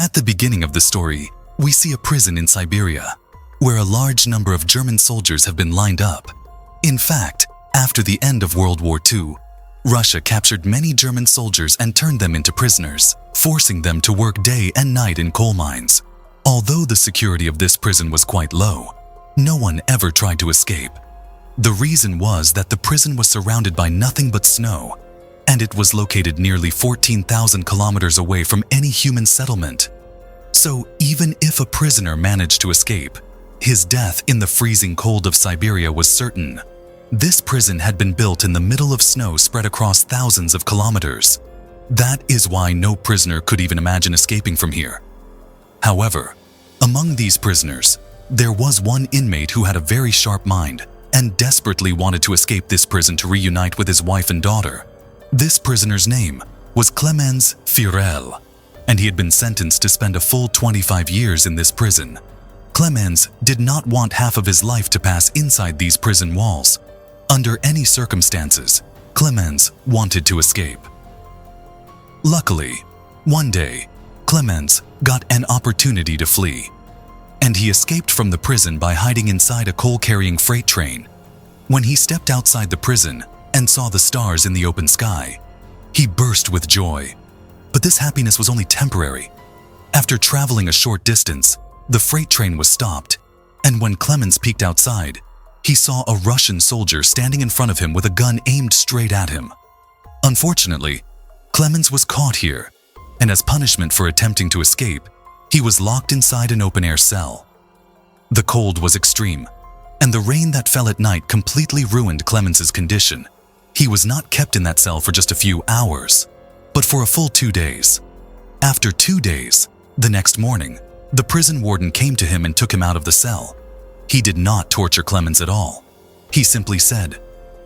At the beginning of the story, we see a prison in Siberia, where a large number of German soldiers have been lined up. In fact, after the end of World War II, Russia captured many German soldiers and turned them into prisoners, forcing them to work day and night in coal mines. Although the security of this prison was quite low, no one ever tried to escape. The reason was that the prison was surrounded by nothing but snow, and it was located nearly 14,000 kilometers away from any human settlement. So even if a prisoner managed to escape, his death in the freezing cold of Siberia was certain. This prison had been built in the middle of snow spread across thousands of kilometers. That is why no prisoner could even imagine escaping from here. However, among these prisoners, there was one inmate who had a very sharp mind and desperately wanted to escape this prison to reunite with his wife and daughter. This prisoner's name was Clemens Furel, and he had been sentenced to spend a full 25 years in this prison. Clemens did not want half of his life to pass inside these prison walls. Under any circumstances, Clemens wanted to escape. Luckily, one day, Clemens got an opportunity to flee, and he escaped from the prison by hiding inside a coal-carrying freight train. When he stepped outside the prison and saw the stars in the open sky, he burst with joy. But this happiness was only temporary. After traveling a short distance, the freight train was stopped, and when Clemens peeked outside, he saw a Russian soldier standing in front of him with a gun aimed straight at him. Unfortunately, Clemens was caught here, and as punishment for attempting to escape, he was locked inside an open-air cell. The cold was extreme, and the rain that fell at night completely ruined Clemens's condition. He was not kept in that cell for just a few hours, but for a full 2 days. After 2 days, the next morning, the prison warden came to him and took him out of the cell. He did not torture Clemens at all. He simply said,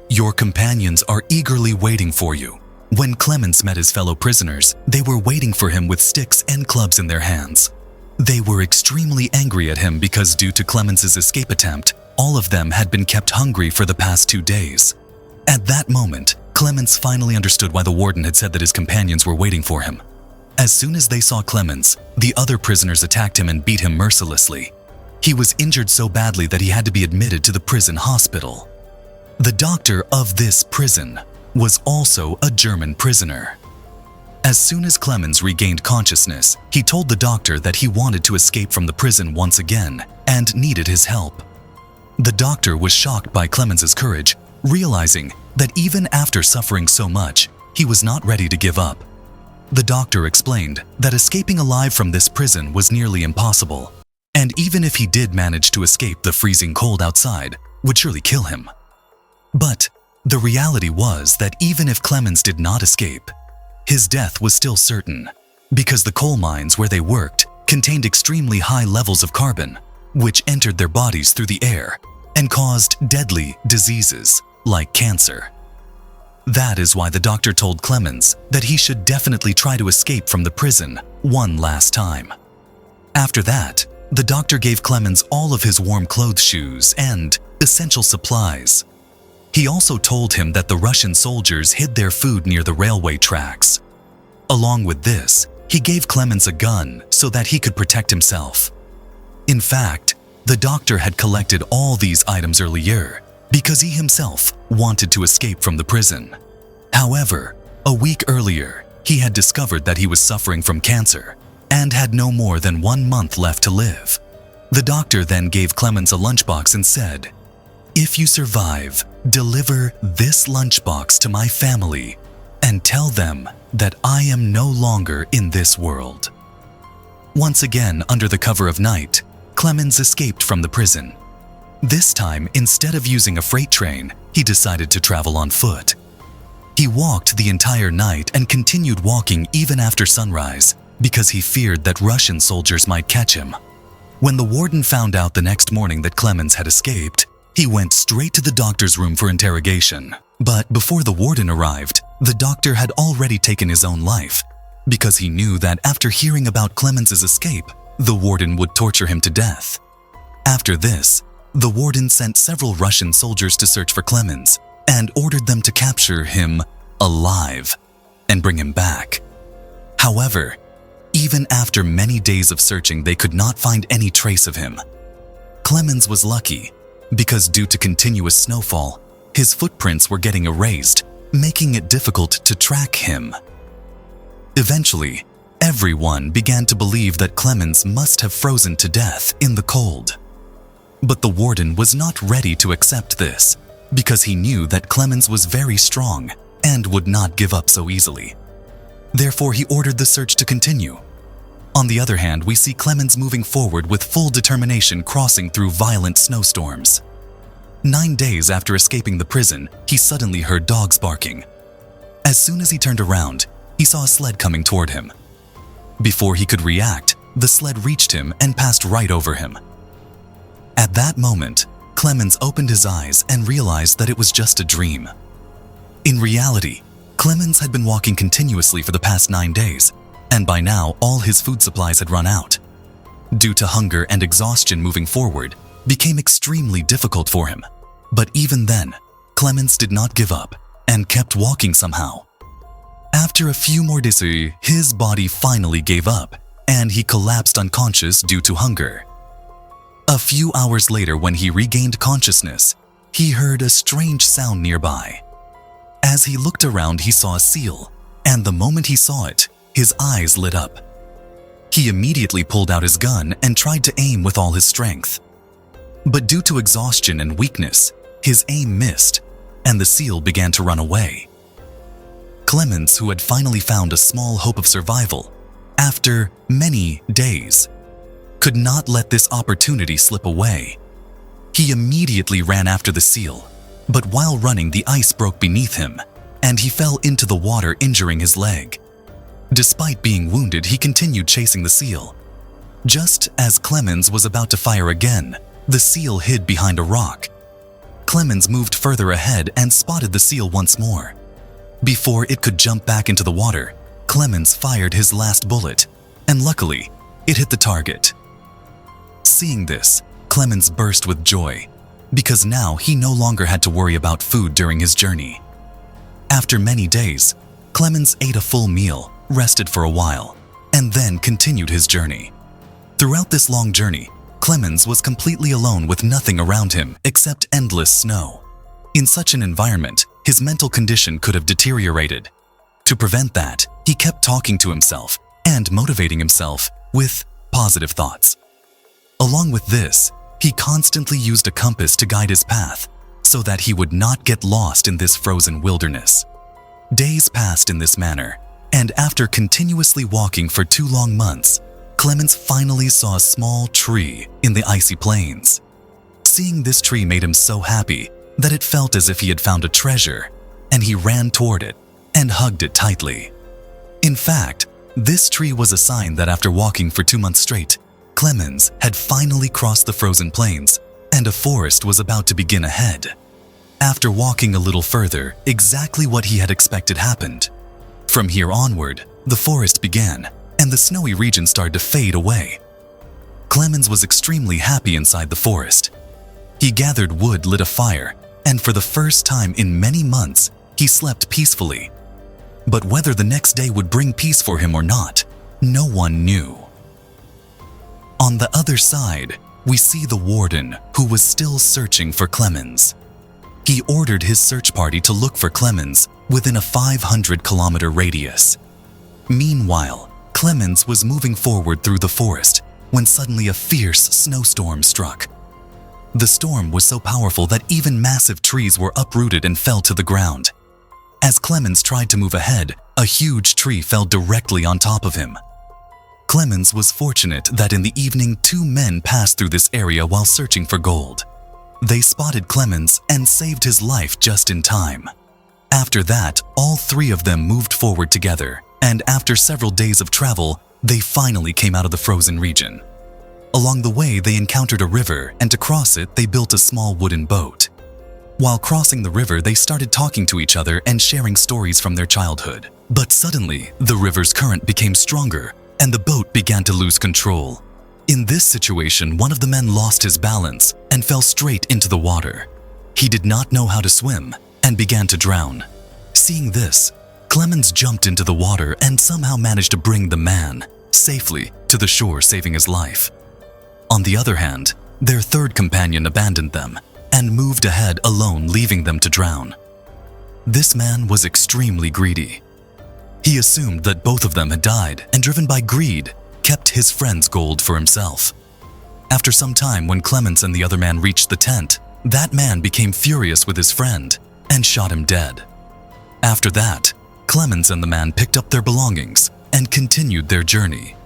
"Your companions are eagerly waiting for you." When Clemens met his fellow prisoners, they were waiting for him with sticks and clubs in their hands. They were extremely angry at him because due to Clemens's escape attempt, all of them had been kept hungry for the past 2 days. At that moment, Clemens finally understood why the warden had said that his companions were waiting for him. As soon as they saw Clemens, the other prisoners attacked him and beat him mercilessly. He was injured so badly that he had to be admitted to the prison hospital. The doctor of this prison was also a German prisoner. As soon as Clemens regained consciousness, he told the doctor that he wanted to escape from the prison once again and needed his help. The doctor was shocked by Clemens's courage, realizing that even after suffering so much, he was not ready to give up. The doctor explained that escaping alive from this prison was nearly impossible, and even if he did manage to escape, the freezing cold outside would surely kill him. But the reality was that even if Clemens did not escape, his death was still certain, because the coal mines where they worked contained extremely high levels of carbon, which entered their bodies through the air and caused deadly diseases like cancer. That is why the doctor told Clemens that he should definitely try to escape from the prison one last time. After that, the doctor gave Clemens all of his warm clothes, shoes, and essential supplies. He also told him that the Russian soldiers hid their food near the railway tracks. Along with this, he gave Clemens a gun so that he could protect himself. In fact, the doctor had collected all these items earlier because he himself wanted to escape from the prison. However, a week earlier, he had discovered that he was suffering from cancer and had no more than 1 month left to live. The doctor then gave Clemens a lunchbox and said, "If you survive, deliver this lunchbox to my family and tell them that I am no longer in this world." Once again, under the cover of night, Clemens escaped from the prison. This time, instead of using a freight train, he decided to travel on foot. He walked the entire night and continued walking even after sunrise because he feared that Russian soldiers might catch him. When the warden found out the next morning that Clemens had escaped, he went straight to the doctor's room for interrogation. But before the warden arrived, the doctor had already taken his own life because he knew that after hearing about Clemens's escape, the warden would torture him to death. After this, the warden sent several Russian soldiers to search for Clemens and ordered them to capture him alive and bring him back. However, Even after many days of searching, they could not find any trace of him. Clemens was lucky, because due to continuous snowfall, his footprints were getting erased, making it difficult to track him. Eventually, everyone began to believe that Clemens must have frozen to death in the cold. But the warden was not ready to accept this, because he knew that Clemens was very strong and would not give up so easily. Therefore, he ordered the search to continue. On the other hand, we see Clemens moving forward with full determination, crossing through violent snowstorms. 9 days after escaping the prison, he suddenly heard dogs barking. As soon as he turned around, he saw a sled coming toward him. Before he could react, the sled reached him and passed right over him. At that moment, Clemens opened his eyes and realized that it was just a dream. In reality, Clemens had been walking continuously for the past 9 days, and by now all his food supplies had run out. Due to hunger and exhaustion, moving forward became extremely difficult for him. But even then, Clemens did not give up and kept walking somehow. After a few more days, his body finally gave up and he collapsed unconscious due to hunger. A few hours later, when he regained consciousness, he heard a strange sound nearby. As he looked around, he saw a seal, and the moment he saw it, his eyes lit up. He immediately pulled out his gun and tried to aim with all his strength. But due to exhaustion and weakness, his aim missed, and the seal began to run away. Clemens, who had finally found a small hope of survival after many days, could not let this opportunity slip away. He immediately ran after the seal, but while running, the ice broke beneath him, and he fell into the water, injuring his leg. Despite being wounded, he continued chasing the seal. Just as Clemens was about to fire again, the seal hid behind a rock. Clemens moved further ahead and spotted the seal once more. Before it could jump back into the water, Clemens fired his last bullet, and luckily, it hit the target. Seeing this, Clemens burst with joy, because now he no longer had to worry about food during his journey. After many days, Clemens ate a full meal, rested for a while, and then continued his journey. Throughout this long journey, Clemens was completely alone with nothing around him except endless snow. In such an environment, his mental condition could have deteriorated. To prevent that, he kept talking to himself and motivating himself with positive thoughts. Along with this, he constantly used a compass to guide his path so that he would not get lost in this frozen wilderness. Days passed in this manner, and after continuously walking for 2 long months, Clemens finally saw a small tree in the icy plains. Seeing this tree made him so happy that it felt as if he had found a treasure, and he ran toward it and hugged it tightly. In fact, this tree was a sign that after walking for 2 months straight, Clemens had finally crossed the frozen plains, and a forest was about to begin ahead. After walking a little further, exactly what he had expected happened. From here onward, the forest began, and the snowy region started to fade away. Clemens was extremely happy inside the forest. He gathered wood, lit a fire, and for the first time in many months, he slept peacefully. But whether the next day would bring peace for him or not, no one knew. On the other side, we see the warden, who was still searching for Clemens. He ordered his search party to look for Clemens within a 500-kilometer radius. Meanwhile, Clemens was moving forward through the forest when suddenly a fierce snowstorm struck. The storm was so powerful that even massive trees were uprooted and fell to the ground. As Clemens tried to move ahead, a huge tree fell directly on top of him. Clemens was fortunate that in the evening 2 men passed through this area while searching for gold. They spotted Clemens and saved his life just in time. After that, all 3 of them moved forward together, and after several days of travel, they finally came out of the frozen region. Along the way, they encountered a river, and to cross it, they built a small wooden boat. While crossing the river, they started talking to each other and sharing stories from their childhood. But suddenly, the river's current became stronger, and the boat began to lose control. In this situation, one of the men lost his balance and fell straight into the water. He did not know how to swim and began to drown. Seeing this, Clemens jumped into the water and somehow managed to bring the man safely to the shore, saving his life. On the other hand, their third companion abandoned them and moved ahead alone, leaving them to drown. This man was extremely greedy. He assumed that both of them had died and, driven by greed, kept his friend's gold for himself. After some time, when Clemens and the other man reached the tent, that man became furious with his friend and shot him dead. After that, Clemens and the man picked up their belongings and continued their journey.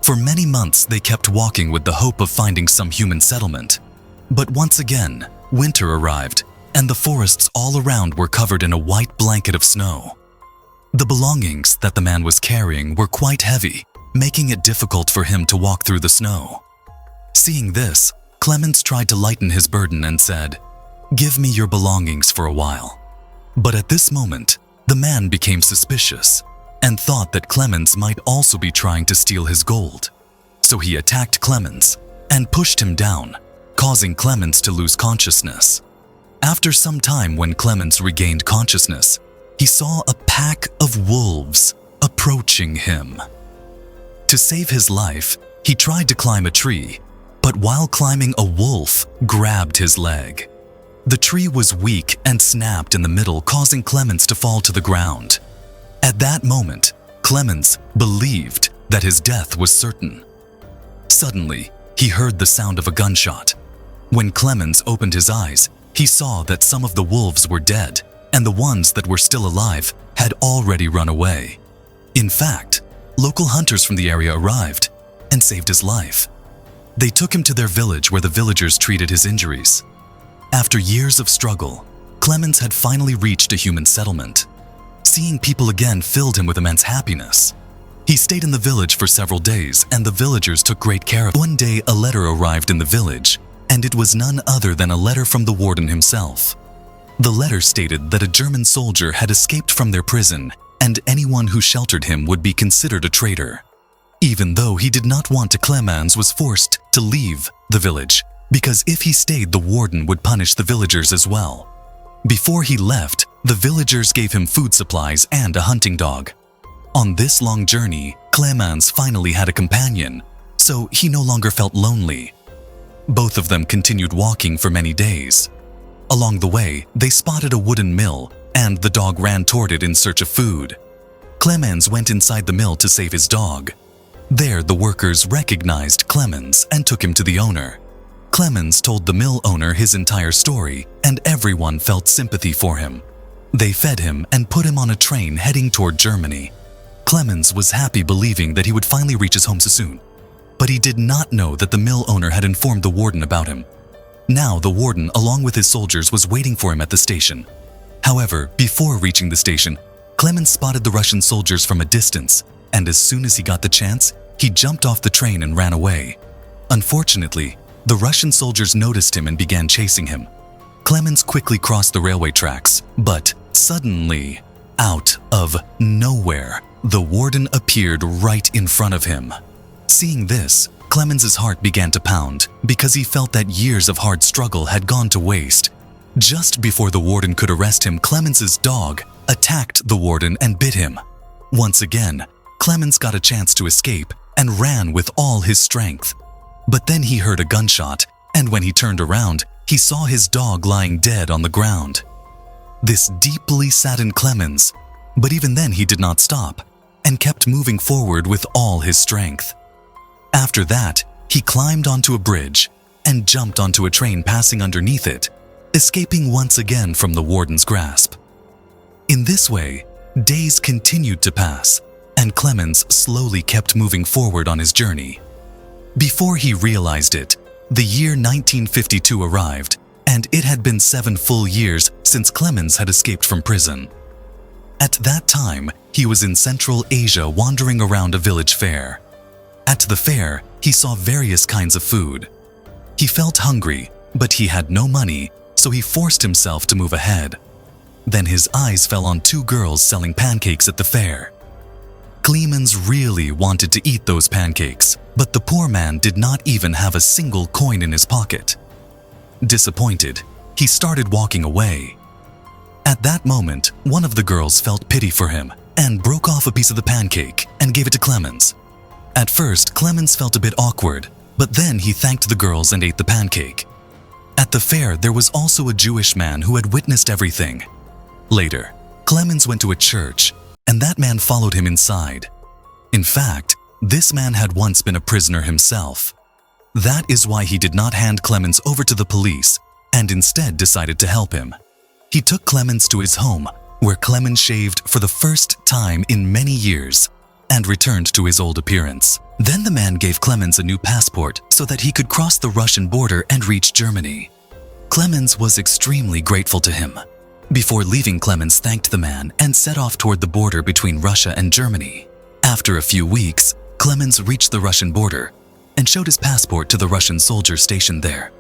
For many months, they kept walking with the hope of finding some human settlement. But once again, winter arrived, and the forests all around were covered in a white blanket of snow. The belongings that the man was carrying were quite heavy, making it difficult for him to walk through the snow. Seeing this, Clemens tried to lighten his burden and said, "Give me your belongings for a while." But at this moment, the man became suspicious and thought that Clemens might also be trying to steal his gold. So he attacked Clemens and pushed him down, causing Clemens to lose consciousness. After some time, when Clemens regained consciousness, he saw a pack of wolves approaching him. To save his life, he tried to climb a tree, but while climbing, a wolf grabbed his leg. The tree was weak and snapped in the middle, causing Clemens to fall to the ground. At that moment, Clemens believed that his death was certain. Suddenly, he heard the sound of a gunshot. When Clemens opened his eyes, he saw that some of the wolves were dead, and the ones that were still alive had already run away. In fact, local hunters from the area arrived and saved his life. They took him to their village, where the villagers treated his injuries. After years of struggle, Clemens had finally reached a human settlement. Seeing people again filled him with immense happiness. He stayed in the village for several days, and the villagers took great care of him. One day, a letter arrived in the village, and it was none other than a letter from the warden himself. The letter stated that a German soldier had escaped from their prison, and anyone who sheltered him would be considered a traitor. Even though he did not want to, Clemens was forced to leave the village, because if he stayed, the warden would punish the villagers as well. Before he left, the villagers gave him food supplies and a hunting dog. On this long journey, Clemens finally had a companion, so he no longer felt lonely. Both of them continued walking for many days. Along the way, they spotted a wooden mill, and the dog ran toward it in search of food. Clemens went inside the mill to save his dog. There, the workers recognized Clemens and took him to the owner. Clemens told the mill owner his entire story, and everyone felt sympathy for him. They fed him and put him on a train heading toward Germany. Clemens was happy, believing that he would finally reach his home so soon. But he did not know that the mill owner had informed the warden about him. Now the warden, along with his soldiers, was waiting for him at the station. However, before reaching the station, Clemens spotted the Russian soldiers from a distance, and as soon as he got the chance, he jumped off the train and ran away. Unfortunately, the Russian soldiers noticed him and began chasing him. Clemens quickly crossed the railway tracks, but suddenly, out of nowhere, the warden appeared right in front of him. Seeing this, Clemens's heart began to pound, because he felt that years of hard struggle had gone to waste. Just before the warden could arrest him, Clemens's dog attacked the warden and bit him. Once again, Clemens got a chance to escape and ran with all his strength. But then he heard a gunshot, and when he turned around, he saw his dog lying dead on the ground. This deeply saddened Clemens, but even then he did not stop and kept moving forward with all his strength. After that, he climbed onto a bridge and jumped onto a train passing underneath it, escaping once again from the warden's grasp. In this way, days continued to pass, and Clemens slowly kept moving forward on his journey. Before he realized it, the year 1952 arrived, and it had been 7 full years since Clemens had escaped from prison. At that time, he was in Central Asia, wandering around a village fair. At the fair, he saw various kinds of food. He felt hungry, but he had no money, so he forced himself to move ahead. Then his eyes fell on 2 girls selling pancakes at the fair. Clemens really wanted to eat those pancakes, but the poor man did not even have a single coin in his pocket. Disappointed, he started walking away. At that moment, one of the girls felt pity for him and broke off a piece of the pancake and gave it to Clemens. At first, Clemens felt a bit awkward, but then he thanked the girls and ate the pancake. At the fair, there was also a Jewish man who had witnessed everything. Later, Clemens went to a church, and that man followed him inside. In fact, this man had once been a prisoner himself. That is why he did not hand Clemens over to the police and instead decided to help him. He took Clemens to his home, where Clemens shaved for the first time in many years and returned to his old appearance. Then the man gave Clemens a new passport so that he could cross the Russian border and reach Germany. Clemens was extremely grateful to him. Before leaving, Clemens thanked the man and set off toward the border between Russia and Germany. After a few weeks, Clemens reached the Russian border and showed his passport to the Russian soldier stationed there.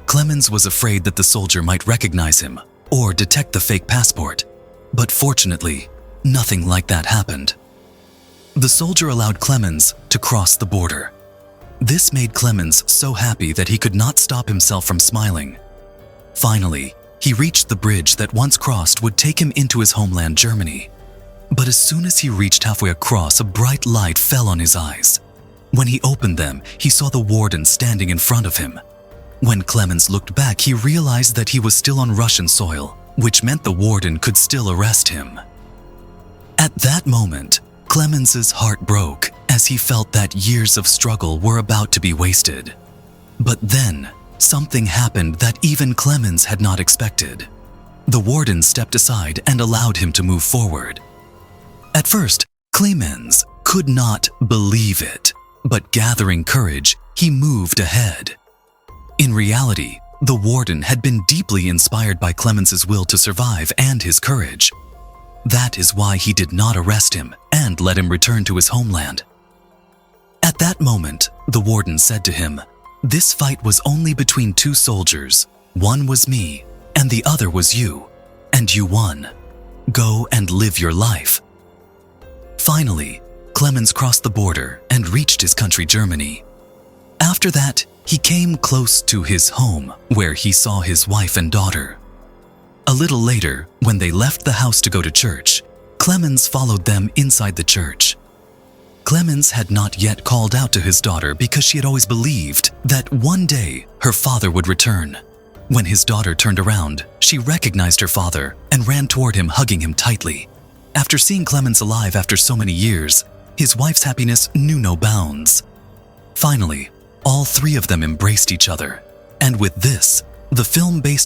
Clemens was afraid that the soldier might recognize him or detect the fake passport, but fortunately, nothing like that happened. The soldier allowed Clemens to cross the border. This made Clemens so happy that he could not stop himself from smiling. Finally, he reached the bridge that once crossed would take him into his homeland, Germany. But as soon as he reached halfway across, a bright light fell on his eyes. When he opened them, he saw the warden standing in front of him. When Clemens looked back, he realized that he was still on Russian soil, which meant the warden could still arrest him. At that moment, Clemens's heart broke as he felt that years of struggle were about to be wasted. But then, something happened that even Clemens had not expected. The warden stepped aside and allowed him to move forward. At first, Clemens could not believe it, but gathering courage, he moved ahead. In reality, the warden had been deeply inspired by Clemens's will to survive and his courage. That is why he did not arrest him and let him return to his homeland. At that moment, the warden said to him, "This fight was only between two soldiers. One was me, and the other was you, and you won. Go and live your life." Finally, Clemens crossed the border and reached his country, Germany. After that, he came close to his home, where he saw his wife and daughter. A little later, when they left the house to go to church, Clemens followed them inside the church. Clemens had not yet called out to his daughter because she had always believed that one day her father would return. When his daughter turned around, she recognized her father and ran toward him, hugging him tightly. After seeing Clemens alive after so many years, his wife's happiness knew no bounds. Finally, all three of them embraced each other, and with this, the film based